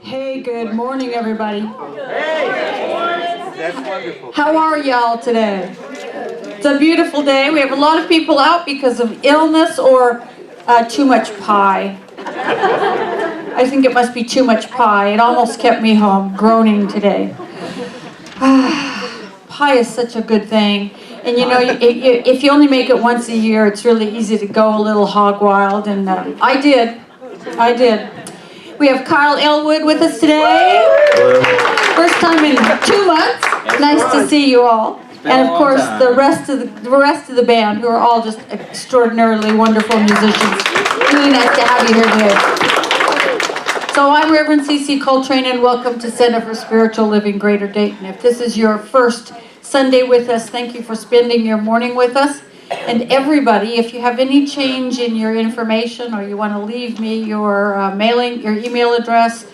Hey, good morning, everybody. Hey, that's wonderful. How are y'all today? It's a beautiful day. We have a lot of people out because of illness or too much pie. I think it must be too much pie. It almost kept me home groaning today. Pie is such a good thing. And you know, if you only make it once a year, it's really easy to go a little hog wild. And I did. We have Kyle Elwood with us today. First time in 2 months. Nice to see you all. And of course, the rest of the band, who are all just extraordinarily wonderful musicians. Really nice to have you here today. So I'm Reverend C.C. Coltrane, and welcome to Center for Spiritual Living, Greater Dayton. If this is your first Sunday with us, thank you for spending your morning with us. And everybody, if you have any change in your information or you want to leave me your your email address,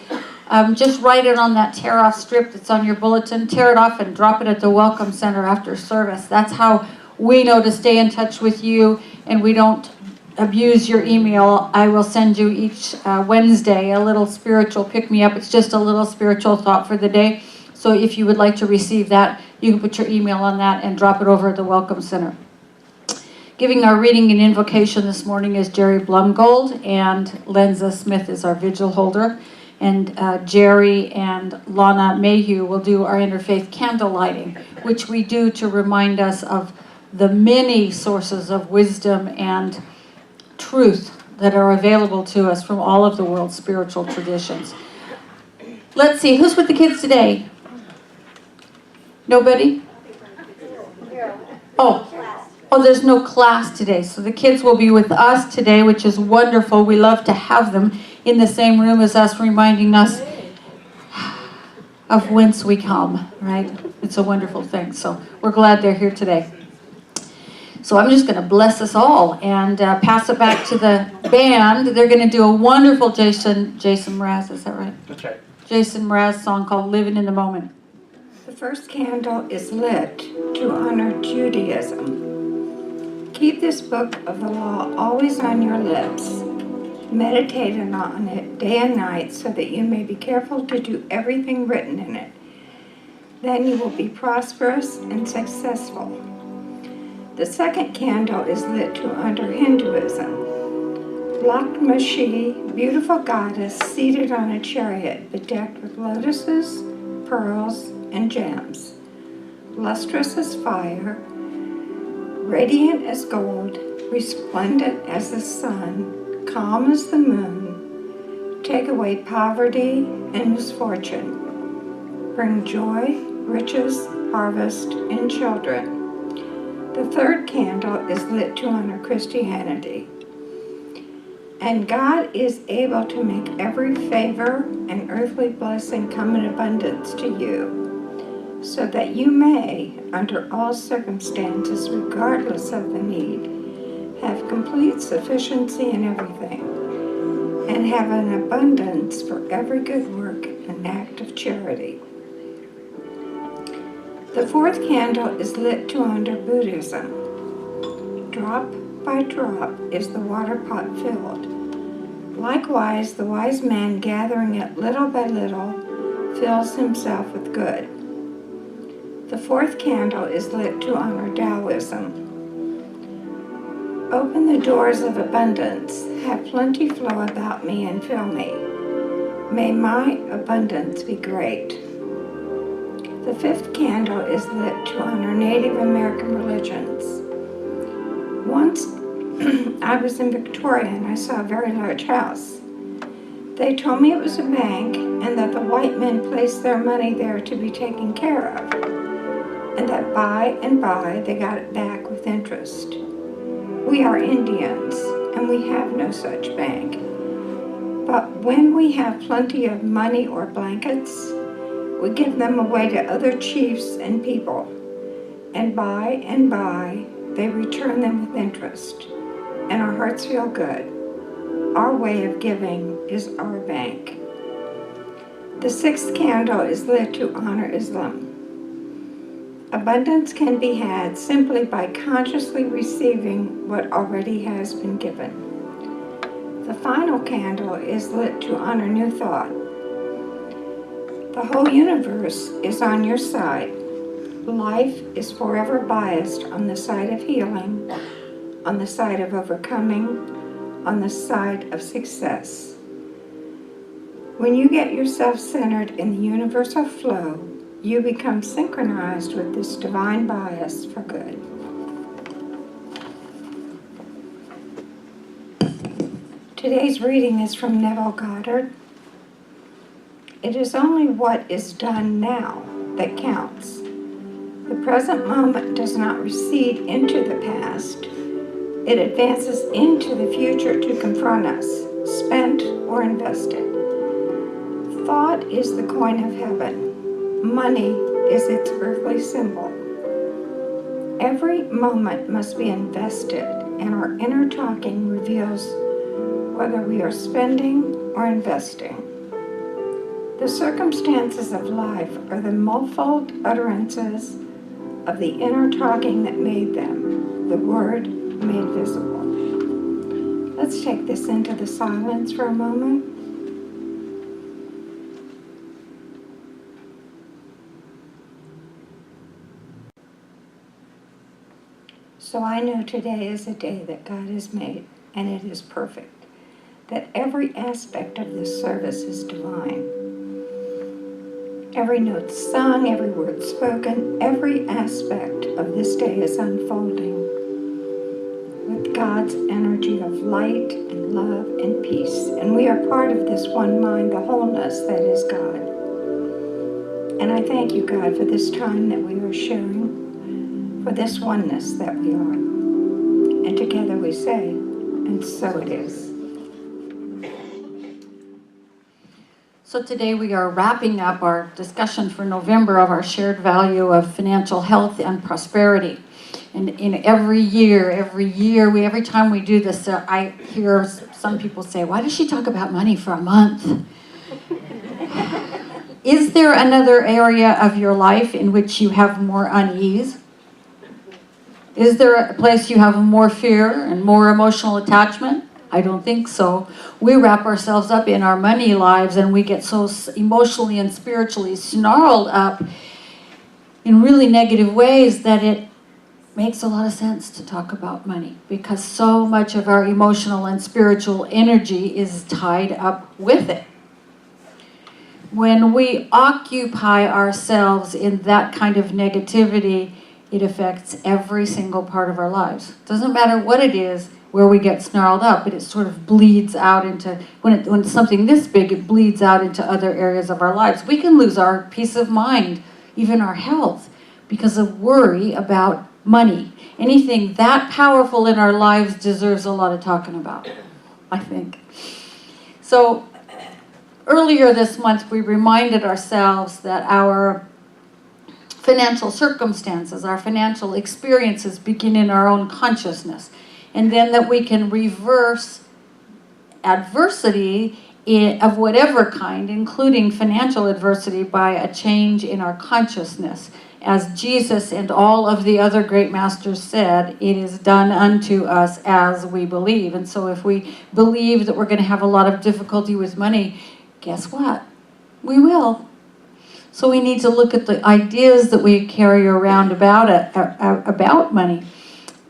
just write it on that tear-off strip that's on your bulletin. Tear it off and drop it at the Welcome Center after service. That's how we know to stay in touch with you, and we don't abuse your email. I will send you each Wednesday a little spiritual pick-me-up. It's just a little spiritual thought for the day. So if you would like to receive that, you can put your email on that and drop it over at the Welcome Center. Giving our reading and invocation this morning is Jerry Blumgold, and Lenza Smith is our vigil holder. And Jerry and Lana Mayhew will do our interfaith candle lighting, which we do to remind us of the many sources of wisdom and truth that are available to us from all of the world's spiritual traditions. Let's see, who's with the kids today? Nobody? Oh, there's no class today, so the kids will be with us today, which is wonderful. We love to have them in the same room as us, reminding us of whence we come, right? It's a wonderful thing, so we're glad they're here today. So I'm just going to bless us all and pass it back to the band. They're going to do a wonderful Jason Mraz, is that right? That's right. Jason Mraz song called Living in the Moment. The first candle is lit to honor Judaism. Keep this book of the law always on your lips. Meditate on it day and night so that you may be careful to do everything written in it. Then you will be prosperous and successful. The second candle is lit to honor Hinduism. Lakshmi, beautiful goddess seated on a chariot bedecked with lotuses, pearls, and gems. Lustrous as fire, radiant as gold, resplendent as the sun, calm as the moon, take away poverty and misfortune, bring joy, riches, harvest, and children. The third candle is lit to honor Christianity. And God is able to make every favor and earthly blessing come in abundance to you, so that you may, under all circumstances, regardless of the need, have complete sufficiency in everything, and have an abundance for every good work and act of charity. The fourth candle is lit to honor Buddhism. Drop by drop is the water pot filled. Likewise, the wise man gathering it little by little fills himself with good. The fourth candle is lit to honor Taoism. Open the doors of abundance, have plenty flow about me and fill me. May my abundance be great. The fifth candle is lit to honor Native American religions. Once I was in Victoria and I saw a very large house. They told me it was a bank and that the white men placed their money there to be taken care of, and that by and by they got it back with interest. We are Indians and we have no such bank. But when we have plenty of money or blankets, we give them away to other chiefs and people, and by they return them with interest, and our hearts feel good. Our way of giving is our bank. The sixth candle is lit to honor Islam. Abundance can be had simply by consciously receiving what already has been given. The final candle is lit to honor new thought. The whole universe is on your side. Life is forever biased on the side of healing, on the side of overcoming, on the side of success. When you get yourself centered in the universal flow, you become synchronized with this divine bias for good. Today's reading is from Neville Goddard. It is only what is done now that counts. The present moment does not recede into the past. It advances into the future to confront us, spent or invested. Thought is the coin of heaven. Money is its earthly symbol. Every moment must be invested, and our inner talking reveals whether we are spending or investing. The circumstances of life are the muffled utterances of the inner talking that made them, the word made visible. Let's take this into the silence for a moment. So I know today is a day that God has made, and it is perfect, that every aspect of this service is divine. Every note sung, every word spoken, every aspect of this day is unfolding with God's energy of light and love and peace. And we are part of this one mind, the wholeness that is God. And I thank you, God, for this time that we are sharing, for this oneness that we are. And together we say, and so it is. So today we are wrapping up our discussion for November of our shared value of financial health and prosperity. And in every time we do this, I hear some people say, why does she talk about money for a month? Is there another area of your life in which you have more unease? Is there a place you have more fear and more emotional attachment? I don't think so. We wrap ourselves up in our money lives and we get so emotionally and spiritually snarled up in really negative ways that it makes a lot of sense to talk about money, because so much of our emotional and spiritual energy is tied up with it. When we occupy ourselves in that kind of negativity, it affects every single part of our lives. Doesn't matter what it is where we get snarled up, but it sort of bleeds out into, when it's something this big, it bleeds out into other areas of our lives. We can lose our peace of mind, even our health, because of worry about money. Anything that powerful in our lives deserves a lot of talking about, I think. So earlier this month, we reminded ourselves that our financial circumstances, our financial experiences begin in our own consciousness. And then that we can reverse adversity of whatever kind, including financial adversity, by a change in our consciousness. As Jesus and all of the other great masters said, it is done unto us as we believe. And so if we believe that we're going to have a lot of difficulty with money, guess what? We will. So we need to look at the ideas that we carry around about money.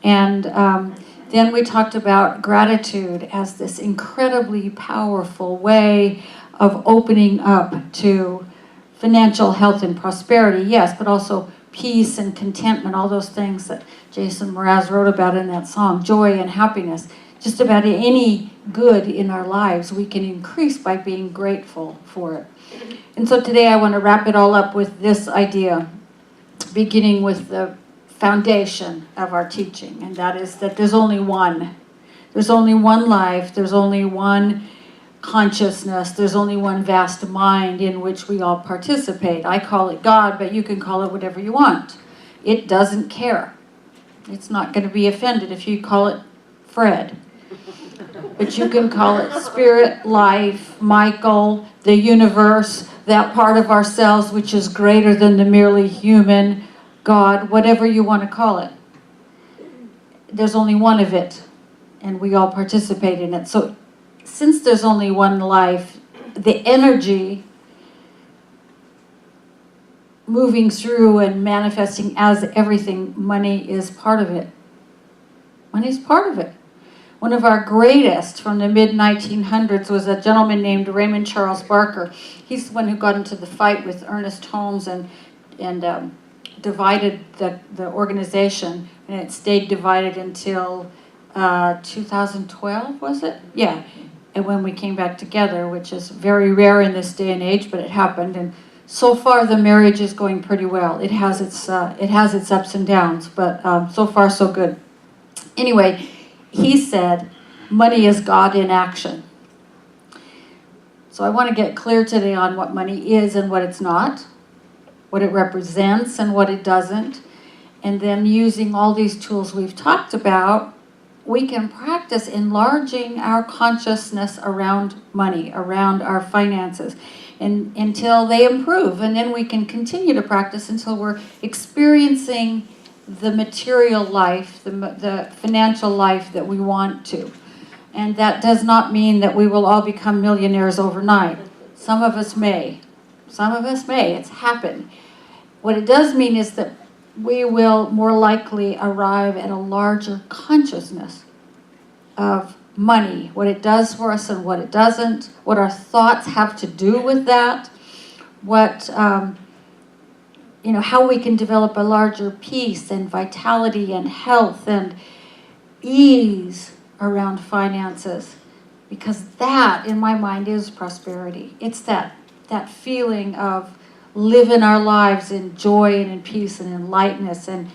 And then we talked about gratitude as this incredibly powerful way of opening up to financial health and prosperity, yes, but also peace and contentment, all those things that Jason Mraz wrote about in that song, joy and happiness. Just about any good in our lives we can increase by being grateful for it. And so today I want to wrap it all up with this idea, beginning with the foundation of our teaching, and that is that there's only one. There's only one life, there's only one consciousness, there's only one vast mind in which we all participate. I call it God, but you can call it whatever you want. It doesn't care. It's not going to be offended if you call it Fred. But you can call it spirit, life, Michael, the universe, that part of ourselves which is greater than the merely human, God, whatever you want to call it. There's only one of it, and we all participate in it. So since there's only one life, the energy moving through and manifesting as everything, money is part of it. Money is part of it. One of our greatest from the mid-1900s was a gentleman named Raymond Charles Barker. He's the one who got into the fight with Ernest Holmes and divided the organization, and it stayed divided until 2012, was it? Yeah, and when we came back together, which is very rare in this day and age, but it happened. And so far, the marriage is going pretty well. It has its ups and downs, but so far so good. Anyway, he said, "Money is God in action." So I want to get clear today on what money is and what it's not, what it represents and what it doesn't, and then using all these tools we've talked about, we can practice enlarging our consciousness around money, around our finances, and until they improve. And then we can continue to practice until we're experiencing the material life, the financial life that we want to. And that does not mean that we will all become millionaires overnight. Some of us may. Some of us may. It's happened. What it does mean is that we will more likely arrive at a larger consciousness of money, what it does for us and what it doesn't, what our thoughts have to do with that, what, how we can develop a larger peace and vitality and health and ease around finances. Because that, in my mind, is prosperity. It's that feeling of living our lives in joy and in peace and in lightness and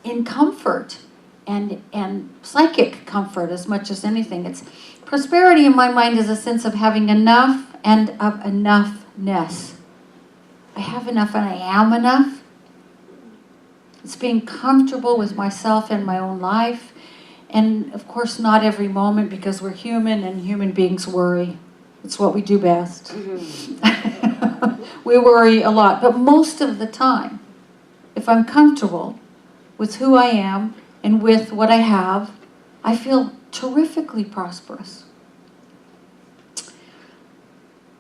in comfort and psychic comfort as much as anything. It's prosperity in my mind is a sense of having enough and of enoughness. I have enough and I am enough. It's being comfortable with myself and my own life. And of course not every moment, because we're human and human beings worry. It's what we do best. We worry a lot, but most of the time, if I'm comfortable with who I am and with what I have, I feel terrifically prosperous.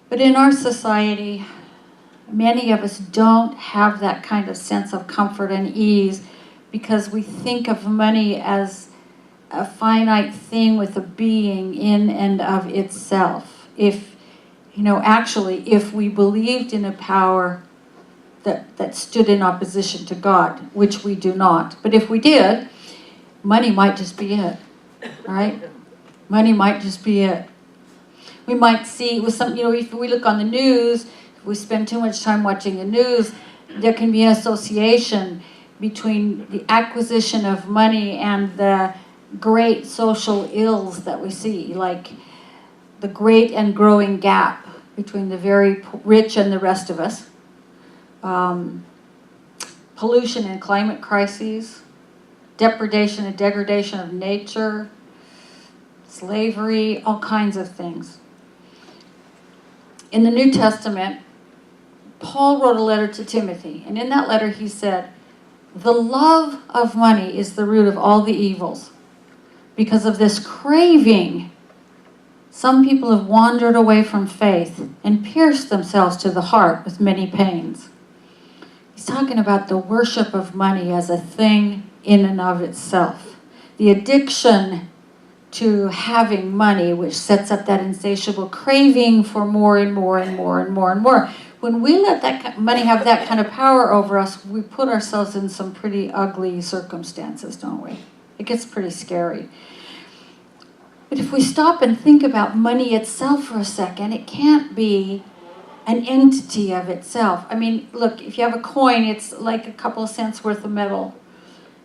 But in our society, many of us don't have that kind of sense of comfort and ease because we think of money as a finite thing with a being in and of itself. If we believed in a power that stood in opposition to God, which we do not. But if we did, money might just be it, right? Money might just be it. We might see with some, if we look on the news, if we spend too much time watching the news, there can be an association between the acquisition of money and the great social ills that we see, like the great and growing gap between the very rich and the rest of us, pollution and climate crises, depredation and degradation of nature, slavery, all kinds of things. In the New Testament, Paul wrote a letter to Timothy, and in that letter he said, "The love of money is the root of all the evils. Because of this craving, some people have wandered away from faith and pierced themselves to the heart with many pains." He's talking about the worship of money as a thing in and of itself. The addiction to having money, which sets up that insatiable craving for more and more and more and more and more. When we let that money have that kind of power over us, we put ourselves in some pretty ugly circumstances, don't we? It gets pretty scary. But if we stop and think about money itself for a second, it can't be an entity of itself. I mean, look, if you have a coin, it's like a couple of cents worth of metal.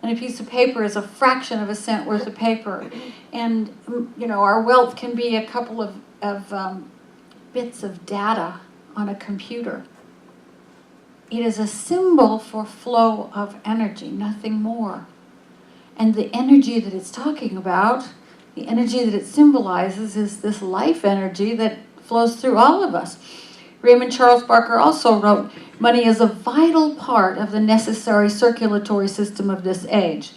And a piece of paper is a fraction of a cent worth of paper. And, our wealth can be a couple of bits of data on a computer. It is a symbol for flow of energy, nothing more. And the energy that it's talking about, the energy that it symbolizes, is this life energy that flows through all of us. Raymond Charles Barker also wrote, "Money is a vital part of the necessary circulatory system of this age.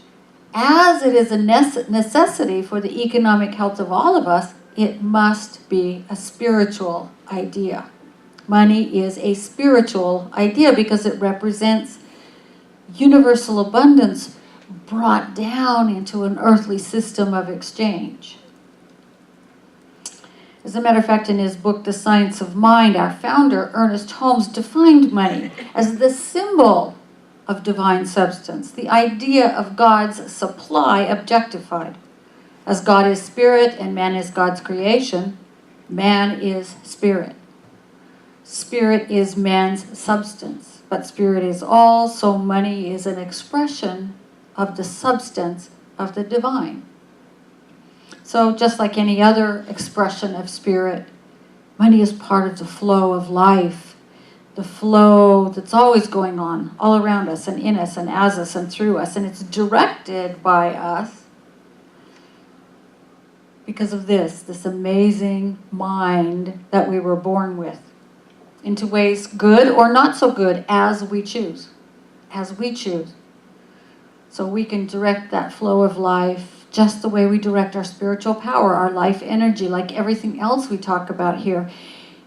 As it is a necessity for the economic health of all of us, it must be a spiritual idea. Money is a spiritual idea because it represents universal abundance brought down into an earthly system of exchange. As a matter of fact, in his book, The Science of Mind, our founder, Ernest Holmes, defined money as the symbol of divine substance, the idea of God's supply objectified. As God is spirit and man is God's creation, man is spirit. Spirit is man's substance, but spirit is all, so money is an expression of the substance of the divine. So just like any other expression of spirit, money is part of the flow of life, the flow that's always going on all around us and in us and as us and through us, and it's directed by us because of this amazing mind that we were born with, into ways good or not so good as we choose. So we can direct that flow of life just the way we direct our spiritual power, our life energy, like everything else we talk about here.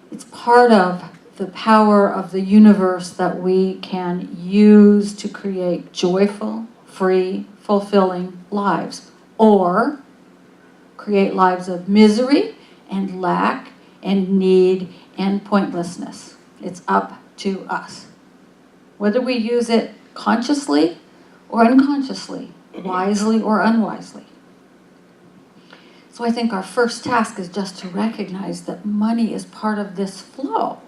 It's part of the power of the universe that we can use to create joyful, free, fulfilling lives, or create lives of misery and lack and need and pointlessness. It's up to us. Whether we use it consciously or unconsciously, wisely or unwisely. So I think our first task is just to recognize that money is part of this flow.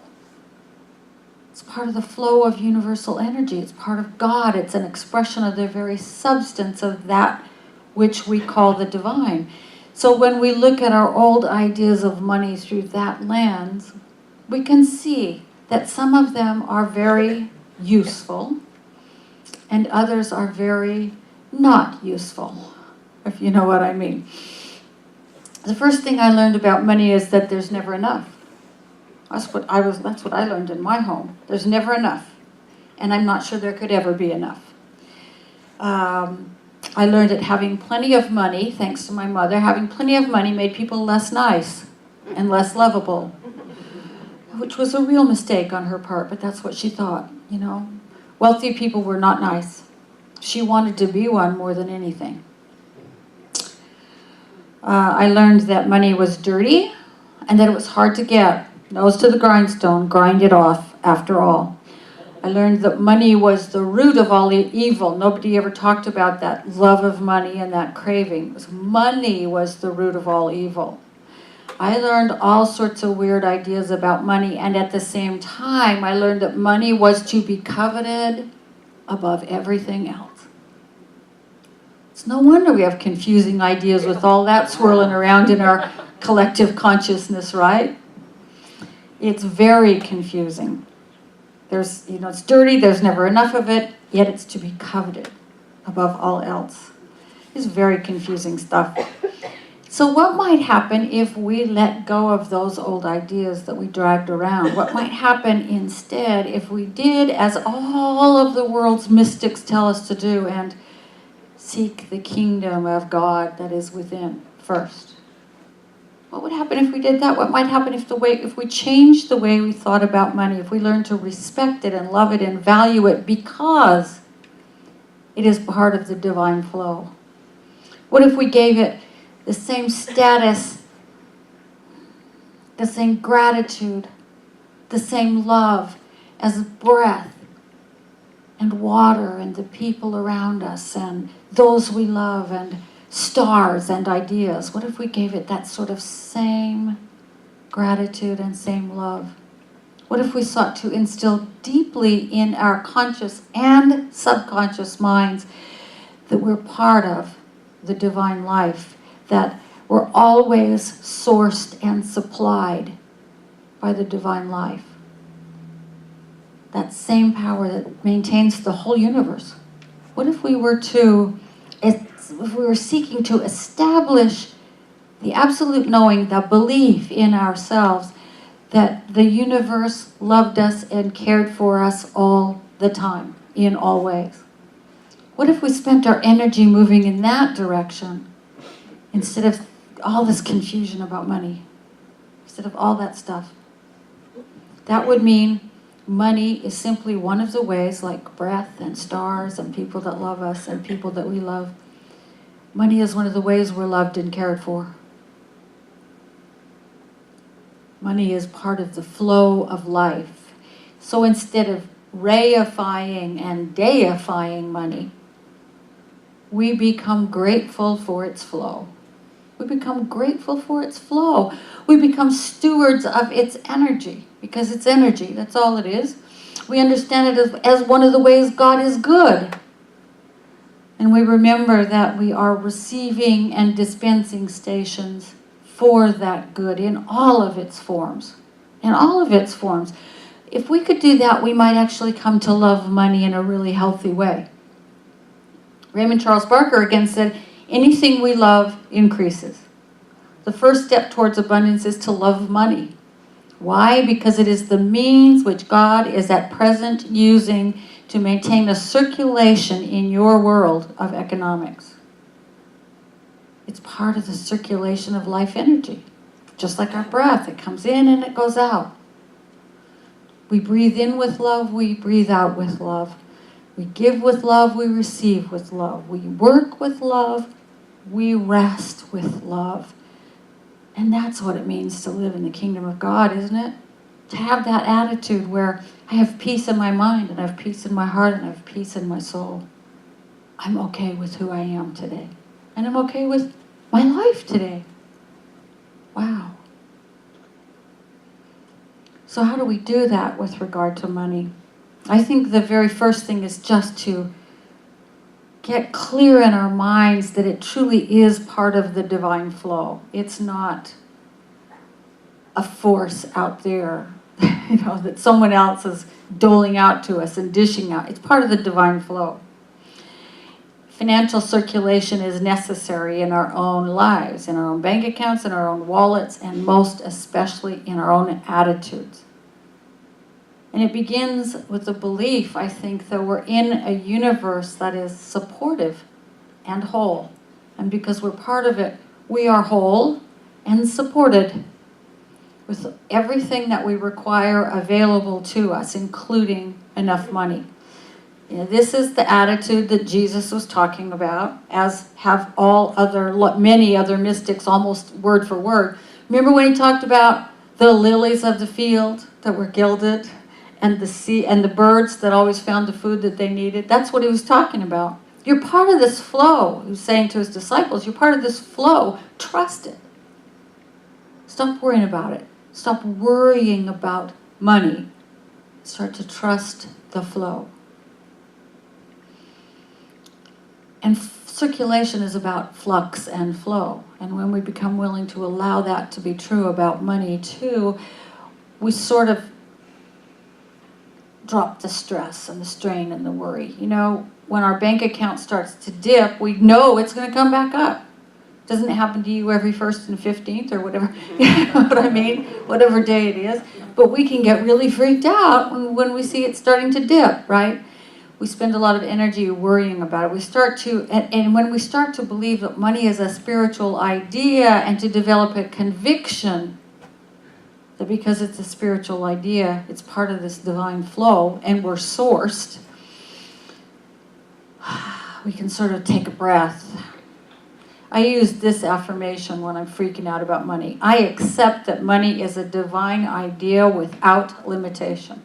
It's part of the flow of universal energy. It's part of God. It's an expression of the very substance of that which we call the divine. So when we look at our old ideas of money through that lens, we can see that some of them are very useful and others are very not useful, if you know what I mean. The first thing I learned about money is that there's never enough. That's what I learned in my home. There's never enough. And I'm not sure there could ever be enough. I learned that having plenty of money, thanks to my mother, having plenty of money made people less nice and less lovable, which was a real mistake on her part, but that's what she thought, you know. Wealthy people were not nice. She wanted to be one more than anything. I learned that money was dirty and that it was hard to get. Nose to the grindstone, grind it off after all. I learned that money was the root of all evil. Nobody ever talked about that love of money and that craving. Money was the root of all evil. I learned all sorts of weird ideas about money, and at the same time, I learned that money was to be coveted above everything else. It's no wonder we have confusing ideas with all that swirling around in our collective consciousness, right? It's very confusing. It's dirty, there's never enough of it, yet it's to be coveted above all else. It's very confusing stuff. So what might happen if we let go of those old ideas that we dragged around? What might happen instead if we did as all of the world's mystics tell us to do and seek the kingdom of God that is within first? What would happen if we did that? What might happen if we changed the way we thought about money, if we learned to respect it and love it and value it because it is part of the divine flow? What if we gave it the same status, the same gratitude, the same love as breath and water and the people around us and those we love and stars and ideas? What if we gave it that sort of same gratitude and same love? What if we sought to instill deeply in our conscious and subconscious minds that we're part of the divine life, that we're always sourced and supplied by the divine life? That same power that maintains the whole universe. What if we were seeking to establish the absolute knowing, the belief in ourselves that the universe loved us and cared for us all the time, in all ways? What if we spent our energy moving in that direction instead of all this confusion about money, instead of all that stuff. That would mean money is simply one of the ways, like breath and stars and people that love us and people that we love. Money is one of the ways we're loved and cared for. Money is part of the flow of life. So instead of reifying and deifying money, we become grateful for its flow. We become grateful for its flow. We become stewards of its energy, because it's energy, that's all it is. We understand it as one of the ways God is good. And we remember that we are receiving and dispensing stations for that good in all of its forms. In all of its forms. If we could do that, we might actually come to love money in a really healthy way. Raymond Charles Barker again said, anything we love increases. The first step towards abundance is to love money. Why? Because it is the means which God is at present using to maintain a circulation in your world of economics. It's part of the circulation of life energy. Just like our breath, it comes in and it goes out. We breathe in with love, we breathe out with love. We give with love, we receive with love. We work with love, we rest with love. And that's what it means to live in the kingdom of God, isn't it? To have that attitude where I have peace in my mind, and I have peace in my heart, and I have peace in my soul. I'm okay with who I am today. And I'm okay with my life today. Wow. So how do we do that with regard to money? I think the very first thing is just to get clear in our minds that it truly is part of the divine flow. It's not a force out there, that someone else is doling out to us and dishing out. It's part of the divine flow. Financial circulation is necessary in our own lives, in our own bank accounts, in our own wallets, and most especially in our own attitudes. And it begins with the belief, I think, that we're in a universe that is supportive and whole. And because we're part of it, we are whole and supported with everything that we require available to us, including enough money. This is the attitude that Jesus was talking about, as have many other mystics, almost word for word. Remember when he talked about the lilies of the field that were gilded, and the sea and the birds that always found the food that they needed? That's what he was talking about. You're part of this flow. He was saying to his disciples, you're part of this flow. Trust it. Stop worrying about it. Stop worrying about money. Start to trust the flow. And circulation is about flux and flow. And when we become willing to allow that to be true about money too, we sort of drop the stress and the strain and the worry. When our bank account starts to dip, we know it's going to come back up. Doesn't it happen to you every 1st and 15th or whatever? You know what I mean? Whatever day it is. But we can get really freaked out when we see it starting to dip, right? We spend a lot of energy worrying about it. And when we start to believe that money is a spiritual idea and to develop a conviction that because it's a spiritual idea, it's part of this divine flow and we're sourced, we can sort of take a breath. I use this affirmation when I'm freaking out about money. I accept that money is a divine idea without limitation.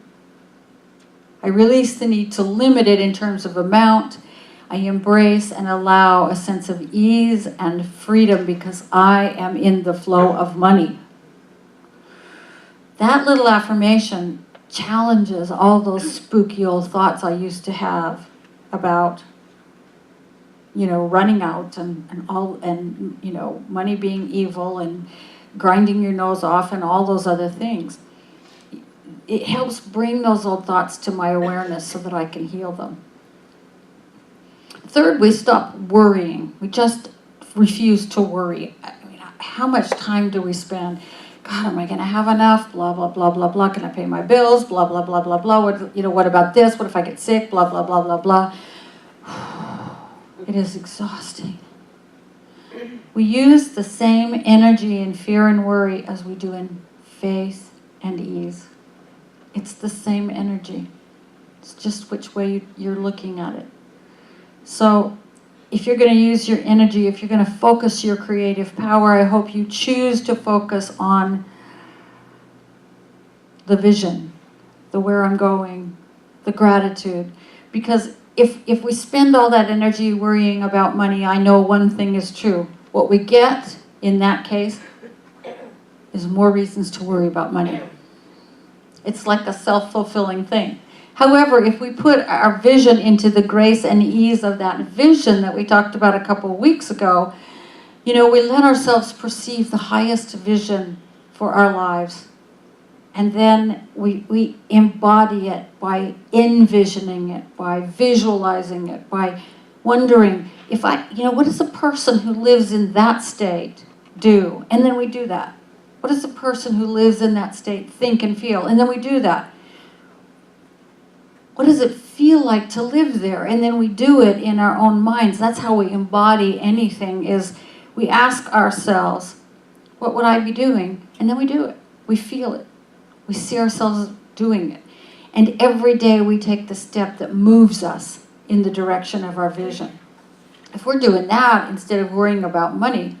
I release the need to limit it in terms of amount. I embrace and allow a sense of ease and freedom because I am in the flow of money. That little affirmation challenges all those spooky old thoughts I used to have about, running out and money being evil and grinding your nose off and all those other things. It helps bring those old thoughts to my awareness so that I can heal them. Third, we stop worrying. We just refuse to worry. How much time do we spend? God, am I going to have enough? Blah, blah, blah, blah, blah. Can I pay my bills? Blah, blah, blah, blah, blah. What about this? What if I get sick? Blah, blah, blah, blah, blah. It is exhausting. We use the same energy in fear and worry as we do in faith and ease. It's the same energy. It's just which way you're looking at it. So if you're going to use your energy, if you're going to focus your creative power, I hope you choose to focus on the vision, the where I'm going, the gratitude. Because if we spend all that energy worrying about money, I know one thing is true. What we get in that case is more reasons to worry about money. It's like a self-fulfilling thing. However, if we put our vision into the grace and ease of that vision that we talked about a couple of weeks ago, we let ourselves perceive the highest vision for our lives. And then we embody it by envisioning it, by visualizing it, by wondering, what does a person who lives in that state do? And then we do that. What does a person who lives in that state think and feel? And then we do that. What does it feel like to live there? And then we do it in our own minds. That's how we embody anything, is we ask ourselves, what would I be doing? And then we do it. We feel it. We see ourselves doing it. And every day we take the step that moves us in the direction of our vision. If we're doing that instead of worrying about money,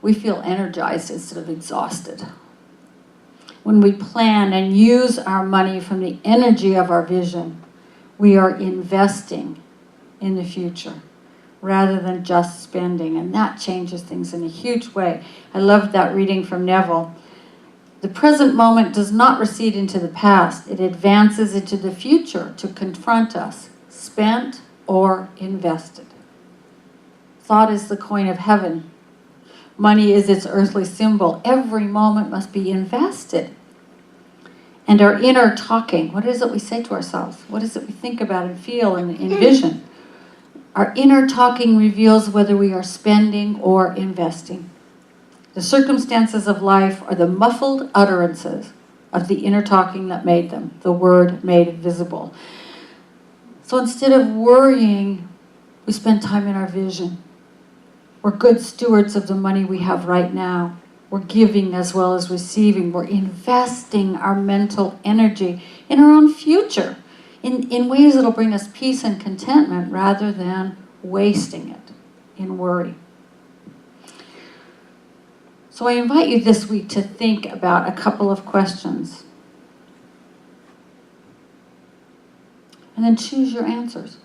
we feel energized instead of exhausted. When we plan and use our money from the energy of our vision, we are investing in the future rather than just spending. And that changes things in a huge way. I loved that reading from Neville. The present moment does not recede into the past. It advances into the future to confront us, spent or invested. Thought is the coin of heaven. Money is its earthly symbol. Every moment must be invested. And our inner talking, what is it we say to ourselves? What is it we think about and feel and envision? Our inner talking reveals whether we are spending or investing. The circumstances of life are the muffled utterances of the inner talking that made them, the word made visible. So instead of worrying, we spend time in our vision. We're good stewards of the money we have right now. We're giving as well as receiving. We're investing our mental energy in our own future in ways that will bring us peace and contentment rather than wasting it in worry. So I invite you this week to think about a couple of questions. And then choose your answers.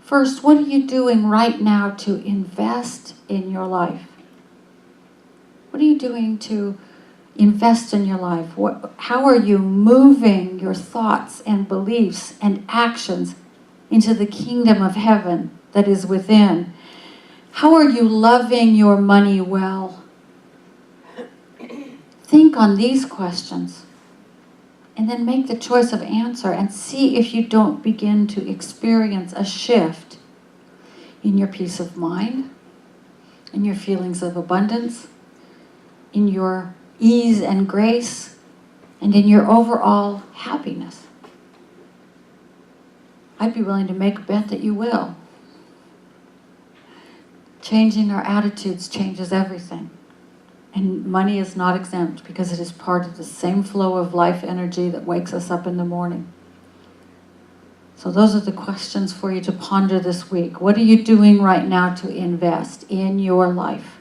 First, what are you doing right now to invest in your life? What are you doing to invest in your life? How are you moving your thoughts and beliefs and actions into the kingdom of heaven that is within? How are you loving your money well? Think on these questions and then make the choice of answer and see if you don't begin to experience a shift in your peace of mind, in your feelings of abundance, in your ease and grace, and in your overall happiness. I'd be willing to make a bet that you will. Changing our attitudes changes everything. And money is not exempt because it is part of the same flow of life energy that wakes us up in the morning. So those are the questions for you to ponder this week. What are you doing right now to invest in your life?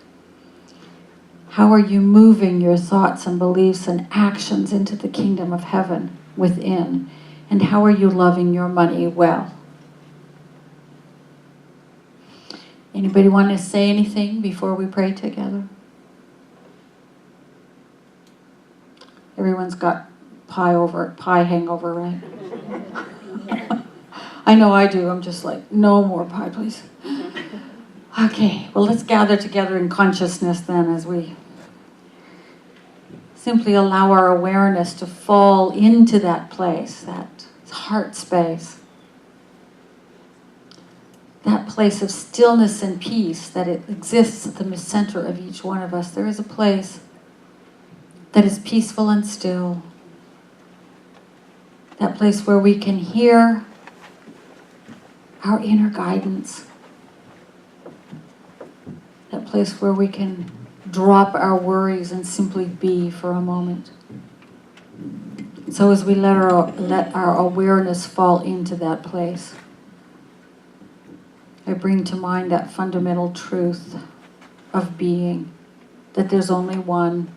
How are you moving your thoughts and beliefs and actions into the kingdom of heaven within? And how are you loving your money well? Anybody want to say anything before we pray together? Everyone's got pie hangover, right? I know I do. I'm just like, no more pie, please. Okay, well, let's gather together in consciousness then as we simply allow our awareness to fall into that place, that heart space, that place of stillness and peace that it exists at the center of each one of us. There is a place that is peaceful and still, that place where we can hear our inner guidance, that place where we can drop our worries and simply be for a moment. So as we let our awareness fall into that place, I bring to mind that fundamental truth of being, that there's only one.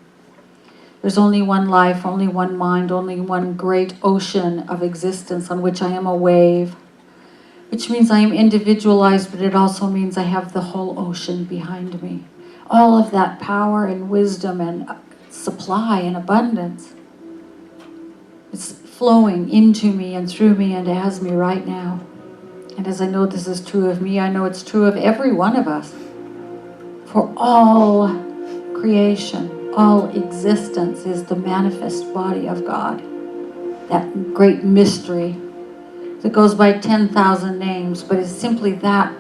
There's only one life, only one mind, only one great ocean of existence on which I am a wave, which means I am individualized, but it also means I have the whole ocean behind me. All of that power and wisdom and supply and abundance. It's flowing into me and through me and as me right now. And as I know this is true of me, I know it's true of every one of us. For all creation, all existence is the manifest body of God. That great mystery that goes by 10,000 names, but is simply that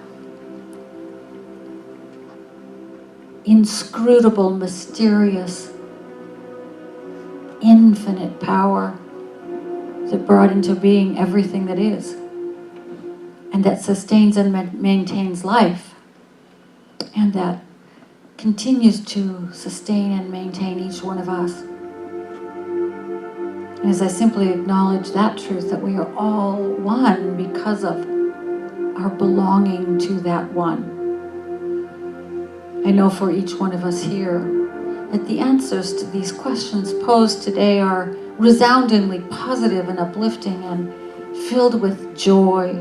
inscrutable, mysterious, infinite power that brought into being everything that is, and that sustains and maintains life, and that continues to sustain and maintain each one of us. And as I simply acknowledge that truth, that we are all one because of our belonging to that one, I know for each one of us here that the answers to these questions posed today are resoundingly positive and uplifting and filled with joy,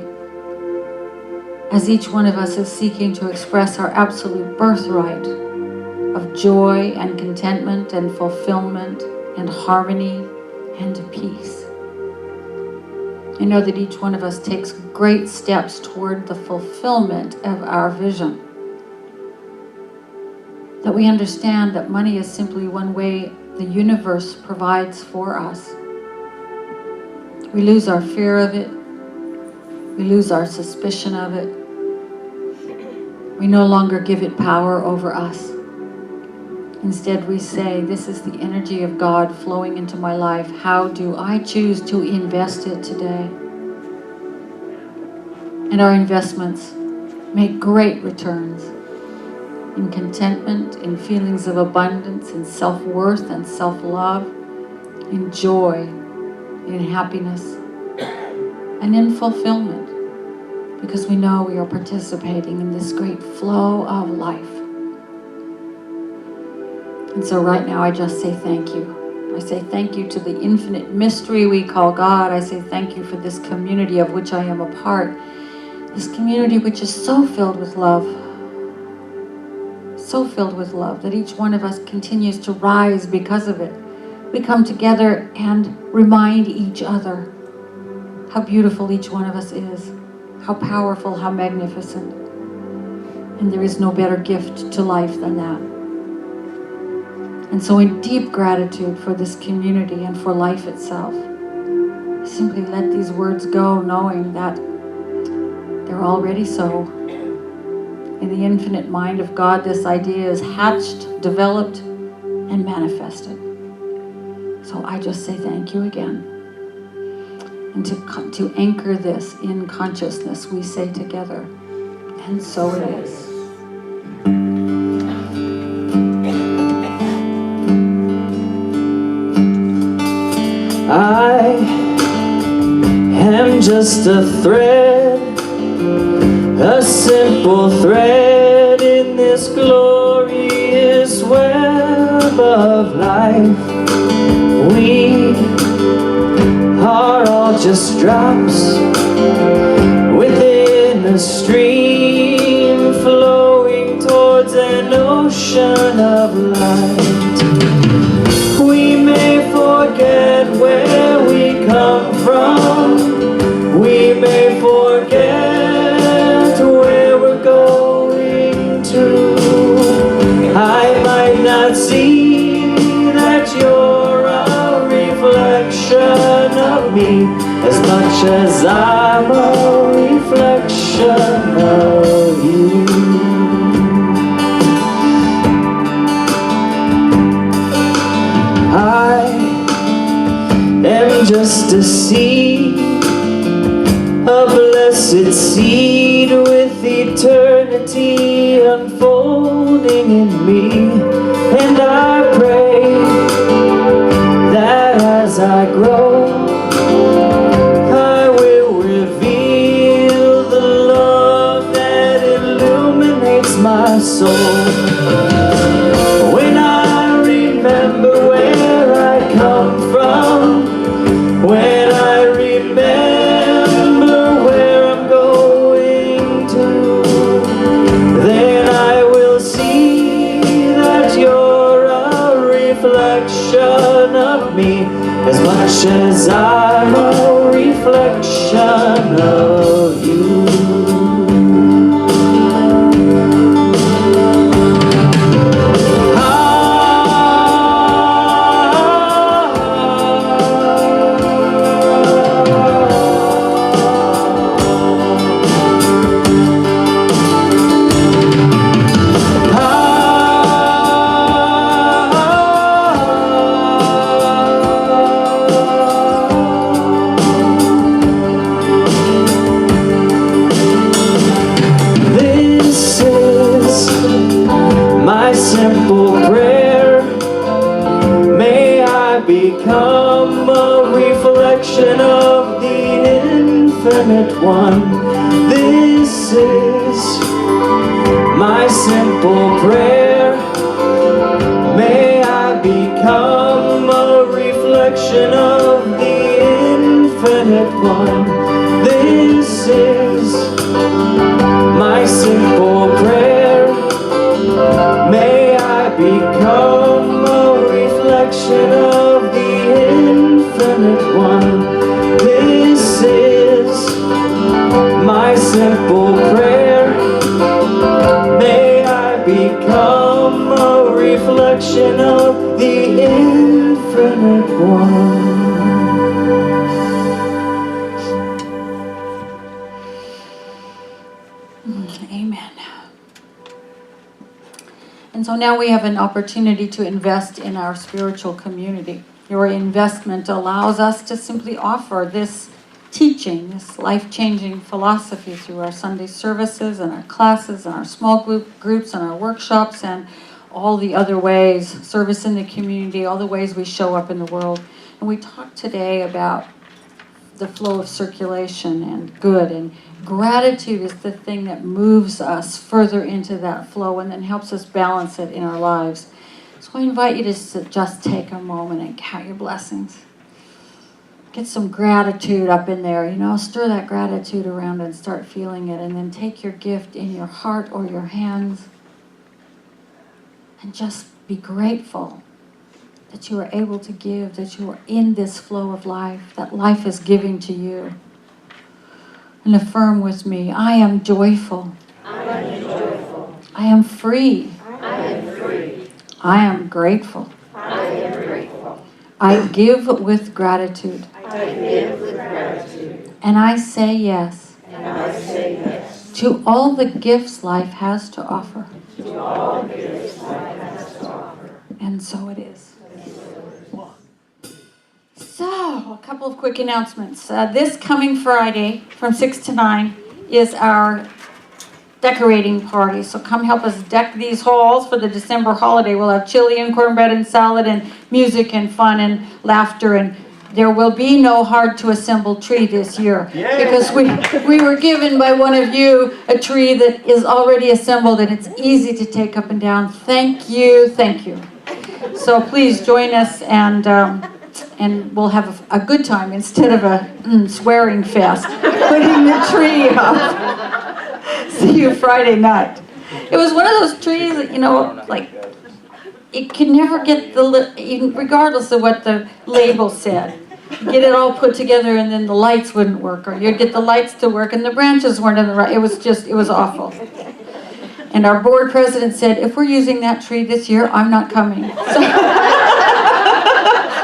as each one of us is seeking to express our absolute birthright of joy and contentment and fulfillment and harmony and peace. I know that each one of us takes great steps toward the fulfillment of our vision. That we understand that money is simply one way the universe provides for us. We lose our fear of it. We lose our suspicion of it. We no longer give it power over us. Instead, we say, this is the energy of God flowing into my life. How do I choose to invest it today? And our investments make great returns in contentment, in feelings of abundance, in self-worth and self-love, in joy, in happiness, and in fulfillment, because we know we are participating in this great flow of life. And so right now I just say thank you. I say thank you to the infinite mystery we call God. I say thank you for this community of which I am a part. This community which is so filled with love. So filled with love that each one of us continues to rise because of it. We come together and remind each other how beautiful each one of us is. How powerful, how magnificent. And there is no better gift to life than that. And so in deep gratitude for this community and for life itself, simply let these words go, knowing that they're already so. In the infinite mind of God, this idea is hatched, developed, and manifested. So I just say thank you again. And to anchor this in consciousness, we say together, and so it is. I am just a thread, a simple thread in this glorious web of life. We are all just drops within a stream flowing towards an ocean of light. We may forget where we come from. We may forget where we're going to. I might not see that you're a reflection of me as much as I'm a reflection of you. I am just a seed, a blessed seed with eternity unfolding burning in me. And I pray that as I grow, I will reveal the love that illuminates my soul. When I remember where I come from, when I remember where I'm going to, then I will see that you're a reflection of me, as much as I'm a reflection of you. Simple prayer, may I become a reflection of the infinite one. This is my simple prayer, may I become a reflection of the infinite one. This is my simple prayer, may I become a reflection of the infinite one. This is my simple prayer, may I become a reflection of the infinite one. Amen. And so now we have an opportunity to invest in our spiritual community. Your investment allows us to simply offer this teaching, this life-changing philosophy through our Sunday services and our classes and our small groups and our workshops and all the other ways, service in the community, all the ways we show up in the world. And we talked today about the flow of circulation and good, and gratitude is the thing that moves us further into that flow and then helps us balance it in our lives. So I invite you to just take a moment and count your blessings. Get some gratitude up in there, stir that gratitude around and start feeling it, and then take your gift in your heart or your hands and just be grateful that you are able to give, that you are in this flow of life, that life is giving to you. And affirm with me, I am joyful. I am joyful. I am free. I am free. I am grateful. I am grateful. I give with gratitude. I give with gratitude. And I say yes. And I say yes. To all the gifts life has to offer. To all the gifts life has to offer. And so it is. So, a couple of quick announcements. This coming Friday from 6 to 9 is our decorating party. So come help us deck these halls for the December holiday. We'll have chili and cornbread and salad and music and fun and laughter. And there will be no hard to assemble tree this year. Yay. Because we were given by one of you a tree that is already assembled and it's easy to take up and down. Thank you, thank you. So please join us and we'll have a good time instead of a swearing fest putting the tree up. See you Friday night. It was one of those trees that, it could never get regardless of what the label said, get it all put together and then the lights wouldn't work, or you'd get the lights to work and the branches weren't in the right. It was awful. And our board president said, if we're using that tree this year, I'm not coming. So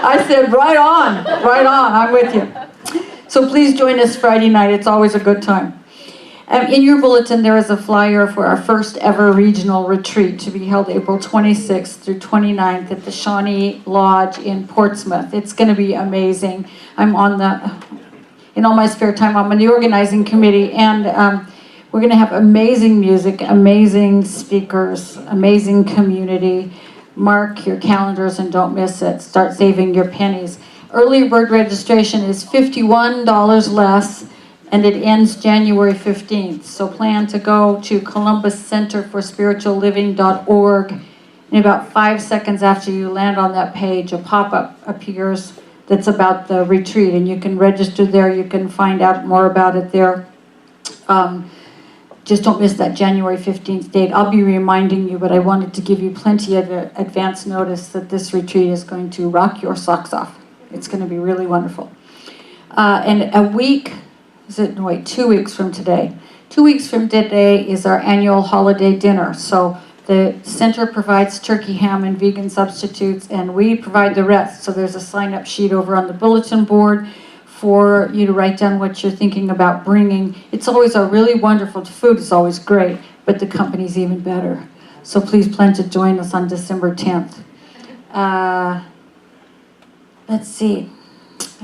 I said, right on, I'm with you. So please join us Friday night. It's always a good time. In your bulletin, there is a flyer for our first ever regional retreat to be held April 26th through 29th at the Shawnee Lodge in Portsmouth. It's going to be amazing. In all my spare time, I'm on the organizing committee, and We're going to have amazing music, amazing speakers, amazing community. Mark your calendars and don't miss it. Start saving your pennies. Early bird registration is $51 less, and it ends January 15th. So plan to go to columbuscenterforspiritualliving.org. In about 5 seconds after you land on that page, a pop-up appears that's about the retreat, and you can register there. You can find out more about it there. Just don't miss that January 15th date. I'll be reminding you, but I wanted to give you plenty of advance notice that this retreat is going to rock your socks off. It's going to be really wonderful. And a week, 2 weeks from today. 2 weeks from today is our annual holiday dinner. So the center provides turkey, ham, and vegan substitutes, and we provide the rest. So there's a sign-up sheet over on the bulletin board for you to write down what you're thinking about bringing. It's always a really wonderful, the food is always great, but the company's even better. So please plan to join us on December 10th. Let's see,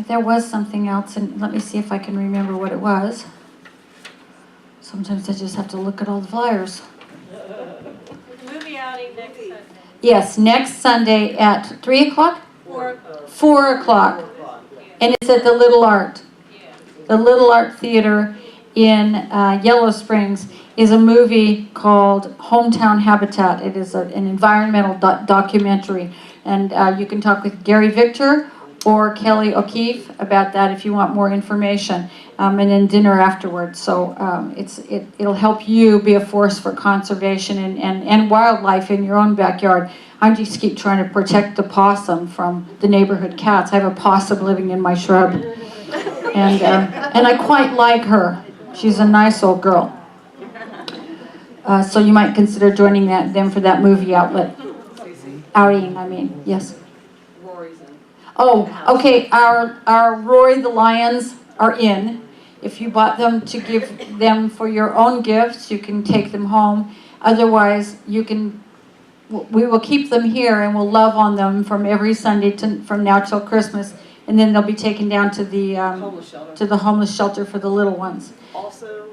there was something else, and let me see if I can remember what it was. Sometimes I just have to look at all the flyers. Movie outing next Sunday. Yes, next Sunday at 3 o'clock? 4 o'clock. And it's at the Little Art. The Little Art Theater in Yellow Springs is a movie called Hometown Habitat. It is an environmental documentary. And you can talk with Gary Victor or Kelly O'Keefe about that if you want more information. And then dinner afterwards. So it'll help you be a force for conservation and wildlife in your own backyard. I just keep trying to protect the possum from the neighborhood cats. I have a possum living in my shrub. And I quite like her. She's a nice old girl. So you might consider joining them for that movie outing, I mean, yes. Oh, okay, our Roy the Lions are in. If you bought them to give them for your own gifts, you can take them home. Otherwise, we will keep them here and we'll love on them from every Sunday from now till Christmas, and then they'll be taken down to the homeless shelter for the little ones. Also,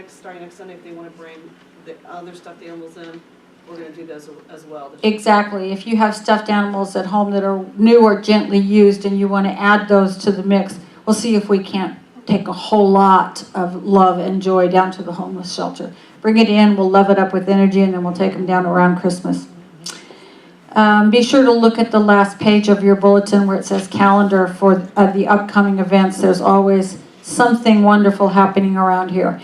starting next Sunday, if they want to bring the other stuffed animals in, we're going to do those as well. Exactly. If you have stuffed animals at home that are new or gently used and you want to add those to the mix, we'll see if we can't take a whole lot of love and joy down to the homeless shelter. Bring it in, we'll love it up with energy, and then we'll take them down around Christmas. Be sure to look at the last page of your bulletin where it says calendar for the upcoming events. There's always something wonderful happening around here.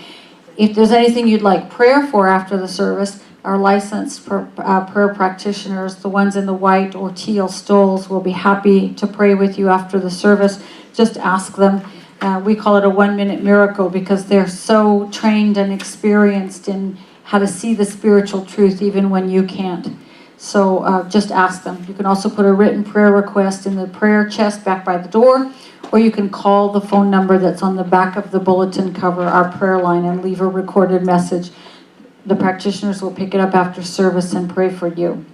If there's anything you'd like prayer for after the service, our licensed prayer practitioners, the ones in the white or teal stoles, will be happy to pray with you after the service. Just ask them. We call it a 1-minute miracle because they're so trained and experienced in how to see the spiritual truth even when you can't. So just ask them. You can also put a written prayer request in the prayer chest back by the door, or you can call the phone number that's on the back of the bulletin cover, our prayer line, and leave a recorded message. The practitioners will pick it up after service and pray for you.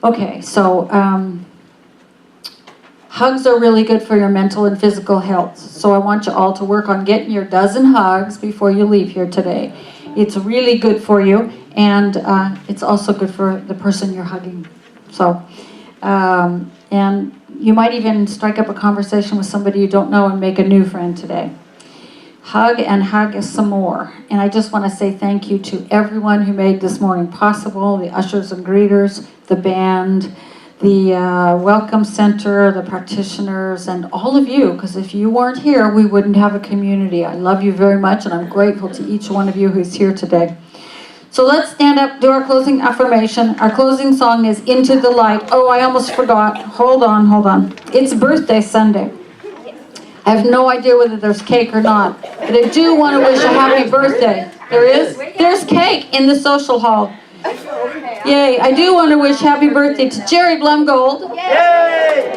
Okay, so hugs are really good for your mental and physical health. So I want you all to work on getting your dozen hugs before you leave here today. It's really good for you, and it's also good for the person you're hugging. So, and you might even strike up a conversation with somebody you don't know and make a new friend today. Hug and hug some more. And I just want to say thank you to everyone who made this morning possible, the ushers and greeters, the band, the Welcome Center, the practitioners, and all of you, because if you weren't here, we wouldn't have a community. I love you very much, and I'm grateful to each one of you who's here today. So let's stand up, do our closing affirmation. Our closing song is Into the Light. Oh, I almost forgot. Hold on. It's birthday Sunday. I have no idea whether there's cake or not, but I do want to wish a happy birthday. There is? There's cake in the social hall. Yay. I do want to wish happy birthday to Jerry Blumgold,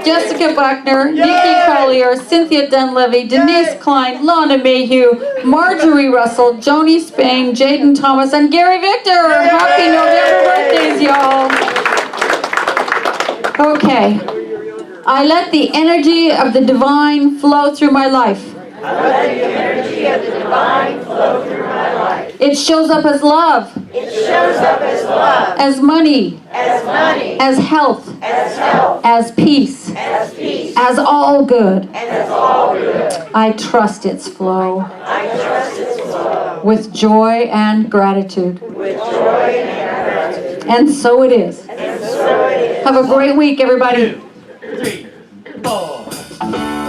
Jessica Buckner, Nikki Collier, Cynthia Dunlevy, Denise Klein, Lana Mayhew, Marjorie Russell, Joni Spain, Jaden Thomas, and Gary Victor. Happy November birthdays, y'all. Okay. I let the energy of the divine flow through my life. I let the energy of the divine flow through my life. It shows up as love, It shows up as love, as money, money, as health, as health, as peace, as peace, as all good. and as all good. I trust its flow I trust its flow with joy and gratitude. with joy and gratitude. And so it is. And so it is. Have a great week, everybody. 2, 3, 4.